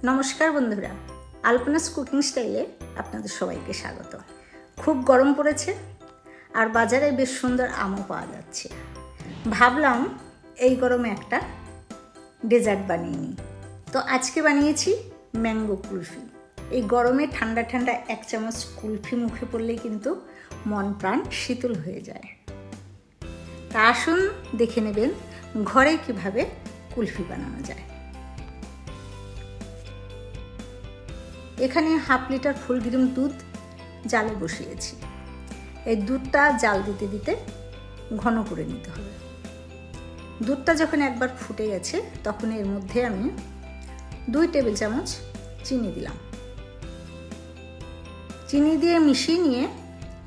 নমস্কার বন্ধুরা, আলপনাস কুকিং স্টাইলে আপনাদের সবাইকে স্বাগত। খুব গরম পড়েছে আর বাজারে বেশ সুন্দর আমও পাওয়া যাচ্ছে। ভাবলাম এই গরমে একটা ডেজার্ট বানিয়ে নিই। তো আজকে বানিয়েছি ম্যাঙ্গো কুলফি। এই গরমে ঠান্ডা ঠান্ডা 1 চামচ কুলফি মুখে পড়লেই কিন্তু মন প্রাণ শীতল হয়ে যায়। তা আসুন দেখে নেবেন ঘরে কিভাবে কুলফি বানানো যায়। এখানে 1/2 লিটার ফুল ক্রিম দুধ জালে বসিয়েছি। এই দুধটা জাল দিতে দিতে ঘন করে নিতে হবে। দুধটা যখন একবার ফুটে গেছে তখন এর মধ্যে আমি 2 টেবিল চামচ চিনি দিলাম। চিনি দিয়ে মিশিয়ে নিয়ে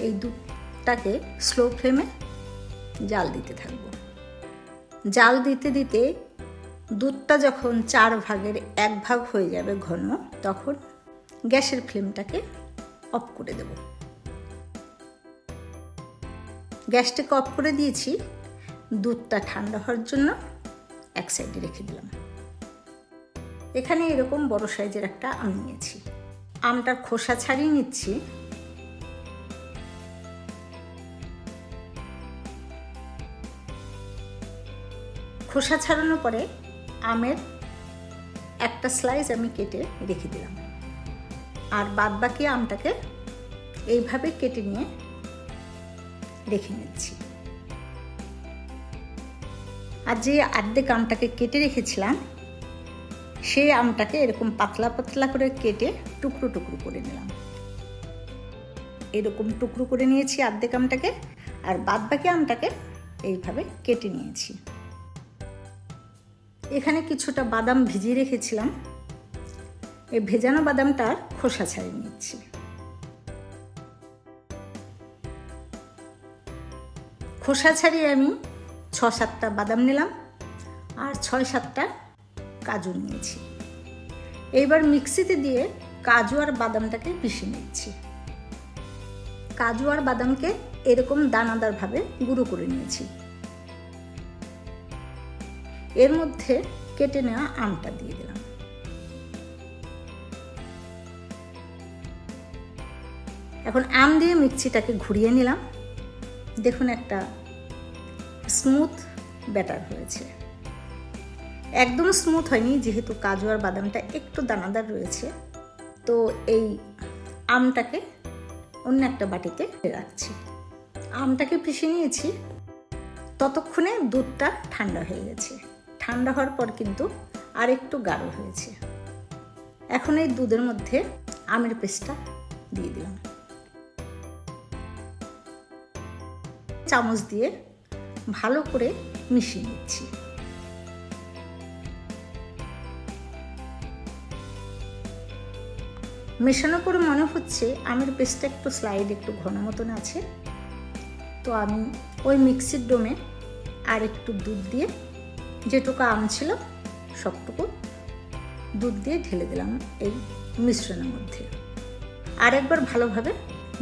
এই দুধটাকে স্লো ফ্লেমে জাল দিতে থাকব। জাল দিতে দিতে দুধটা যখন 4 ভাগের 1 ভাগ হয়ে যাবে ঘন, তখন গ্যাসের ফ্লেমটাকে অফ করে দেব। গ্যাসটাকে অফ করে দিয়েছি। দুধটা ঠান্ডা হওয়ার জন্য এক সাইডে রেখে দিলাম। এখানে এরকম বড় সাইজের একটা আম নিয়েছি। আমটার খোসা ছাড়িয়ে নিচ্ছি। খোসা ছাড়ানোর পরে আমের একটা স্লাইস আমি কেটে রেখে দিলাম, আর বাদবাকি আমটাকে এইভাবে কেটে নিয়ে রেখে নিচ্ছি। আর যে অর্ধেক আমটাকে কেটে রেখেছিলাম সেই আমটাকে এরকম পাতলা পাতলা করে কেটে টুকরো টুকরো করে নিলাম। এরকম টুকরো করে নিয়েছি অর্ধেক আমটাকে, আর বাদবাকি আমটাকে এইভাবে কেটে নিয়েছি। এখানে কিছুটা বাদাম ভিজিয়ে রেখেছিলাম। এই ভেজানো বাদামটার খোসা ছাড়িয়ে নিচ্ছি। খোসা ছাড়িয়ে আমি 6-7টা বাদাম নিলাম আর 6-7টা কাজু নিয়েছি। এইবার মিক্সিতে দিয়ে কাজু আর বাদামটাকে পিষে নিচ্ছি। কাজু আর বাদামকে এরকম দানাদারভাবে গুঁড়ো করে নিয়েছি। এর মধ্যে কেটে নেওয়া আমটা দিয়ে দিলাম। এখন আম দিয়ে মিক্সিটাকে ঘুরিয়ে নিলাম। দেখুন একটা স্মুথ ব্যাটার হয়েছে। একদম স্মুথ হয়নি, যেহেতু কাজু আর বাদামটা একটু দানাদার রয়েছে। তো এই আমটাকে অন্য একটা বাটিতে রাখছি। আমটাকে পিষে নিয়েছি। ততক্ষণে দুধটা ঠান্ডা হয়ে গেছে। ঠান্ডা হওয়ার পর কিন্তু আর একটু গাঢ় হয়েছে। এখন এই দুধের মধ্যে আমের পেস্টটা দিয়ে দিলাম। চামচ দিয়ে ভালো করে মিশিয়ে নিচ্ছি। মেশানোর পরে মনে হচ্ছে আমের পেস্টটা একটু স্লাইড একটু ঘন মতন আছে। তো আমি ওই মিক্সির ডোমে আর একটু দুধ দিয়ে, যেটুকু আম ছিল সবটুকু দুধ দিয়ে ঢেলে দিলাম এই মিশ্রণের মধ্যে। আর একবার ভালোভাবে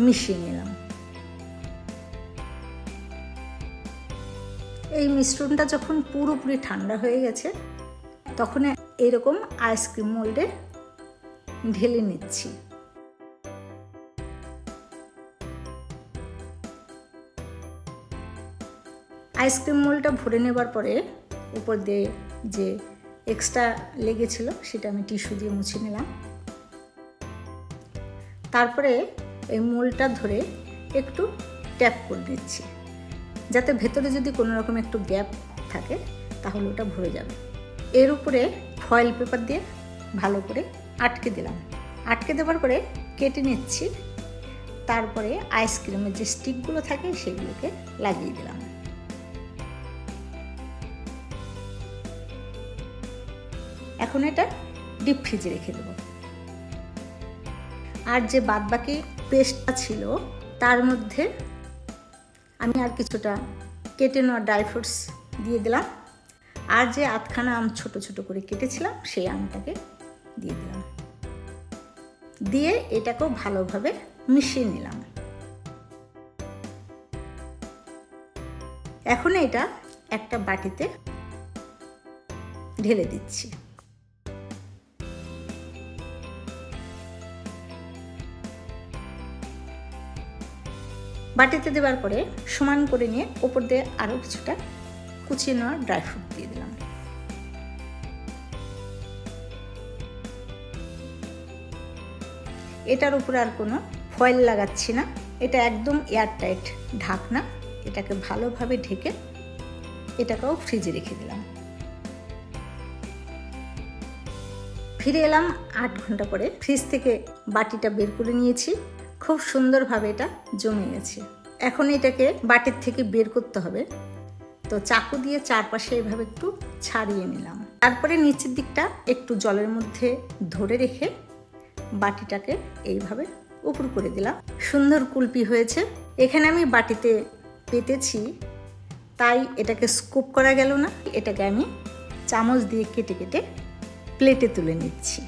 মিশিয়ে নিলাম। এই মিশ্রণটা যখন পুরোপুরি ঠান্ডা হয়ে গেছে তখন এরকম আইসক্রিম মোল্ডে ঢেলে নিচ্ছি। আইসক্রিম মোল্ডটা ভরে নেবার পরে উপর দিয়ে যে এক্সট্রা লেগেছিল সেটা আমি টিস্যু দিয়ে মুছে নিলাম। তারপরে এই মোল্ডটা ধরে একটু ট্যাপ করে নিচ্ছি, যাতে ভেতরে যদি কোনো রকম একটু গ্যাপ থাকে তাহলে ওটা ভরে যাবে। এর উপরে ফয়েল পেপার দিয়ে ভালো করে আটকে দিলাম। আটকে দেওয়ার পরে কেটে নিচ্ছি। তারপরে আইসক্রিমের যে স্টিকগুলো থাকে সেগুলোকে লাগিয়ে দিলাম। এখন এটা ডিপ ফ্রিজে রেখে দেব। আর যে বাদবাকি পেস্টটা ছিল তার মধ্যে আমি আর কিছুটা কেটে নেওয়া ড্রাই ফ্রুটস দিয়ে দিলাম। আর যে 8খানা আম ছোট ছোট করে কেটেছিলাম সেই আমটাকে দিয়ে দিলাম। দিয়ে এটাকেও ভালোভাবে মিশিয়ে নিলাম। এখন এটা একটা বাটিতে ঢেলে দিচ্ছি। বাটিতে দেওয়ার পরে সমান করে নিয়ে ওপর দিয়ে আরও কিছুটা কুচিয়ে নেওয়া ড্রাই ফ্রুট দিয়ে দিলাম। এটার উপরে আর কোনো ফয়েল লাগাচ্ছি না, এটা একদম এয়ারটাইট ঢাকনা। এটাকে ভালোভাবে ঢেকে এটাকেও ফ্রিজে রেখে দিলাম। ফিরে এলাম 8 ঘন্টা পরে। ফ্রিজ থেকে বাটিটা বের করে নিয়েছি, খুব সুন্দরভাবে এটা জমে গেছে। এখন এটাকে বাটির থেকে বের করতে হবে, তো চাকু দিয়ে চারপাশে এভাবে একটু ছাড়িয়ে নিলাম। তারপরে নিচের দিকটা একটু জলের মধ্যে ধরে রেখে বাটিটাকে এইভাবে উপর করে দিলাম। সুন্দর কুলফি হয়েছে। এখানে আমি বাটিতে পেতেছি তাই এটাকে স্কুপ করা গেল না, এটাকে আমি চামচ দিয়ে কেটে কেটে প্লেটে তুলে নিচ্ছি।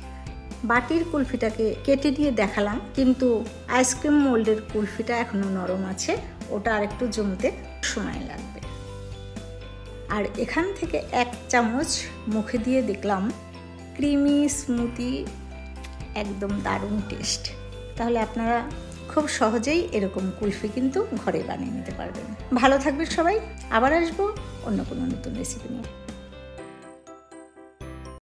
বাটির কুলফিটাকে কেটে দিয়ে দেখালাম, কিন্তু আইসক্রিম মোল্ডের কুলফিটা এখনও নরম আছে, ওটা আর একটু জমতে সময় লাগবে। আর এখান থেকে 1 চামচ মুখে দিয়ে দেখলাম ক্রিমি স্মুথি, একদম দারুণ টেস্ট। তাহলে আপনারা খুব সহজেই এরকম কুলফি কিন্তু ঘরে বানিয়ে নিতে পারবেন। ভালো থাকবেন সবাই, আবার আসবো অন্য কোনো নতুন রেসিপি নিয়ে।